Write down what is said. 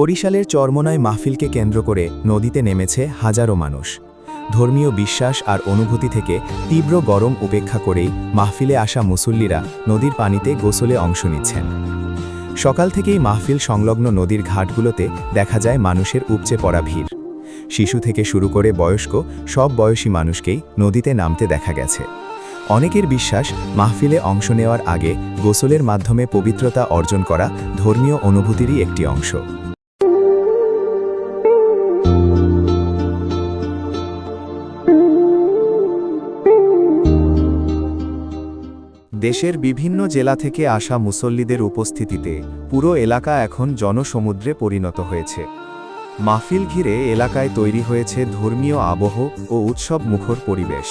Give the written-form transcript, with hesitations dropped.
বরিশালের চরমোনাই মাহফিলকে কেন্দ্র করে নদীতে নেমেছে হাজারো মানুষ। ধর্মীয় বিশ্বাস আর অনুভূতি থেকে তীব্র গরম উপেক্ষা করেই মাহফিলে আসা মুসল্লিরা নদীর পানিতে গোসলে অংশ নিচ্ছেন। সকাল থেকেই মাহফিল সংলগ্ন নদীর ঘাটগুলোতে দেখা যায় মানুষের উপচে পড়া ভিড়। শিশু থেকে শুরু করে বয়স্ক সব বয়সী মানুষকেই নদীতে নামতে দেখা গেছে। অনেকের বিশ্বাস, মাহফিলে অংশ নেওয়ার আগে গোসলের মাধ্যমে পবিত্রতা অর্জন করা ধর্মীয় অনুভূতিরই একটি অংশ। দেশের বিভিন্ন জেলা থেকে আসা মুসল্লিদের উপস্থিতিতে পুরো এলাকা এখন জনসমুদ্রে পরিণত হয়েছে। মাহফিল ঘিরে এলাকায় তৈরি হয়েছে ধর্মীয় আবহ ও উৎসব মুখর পরিবেশ।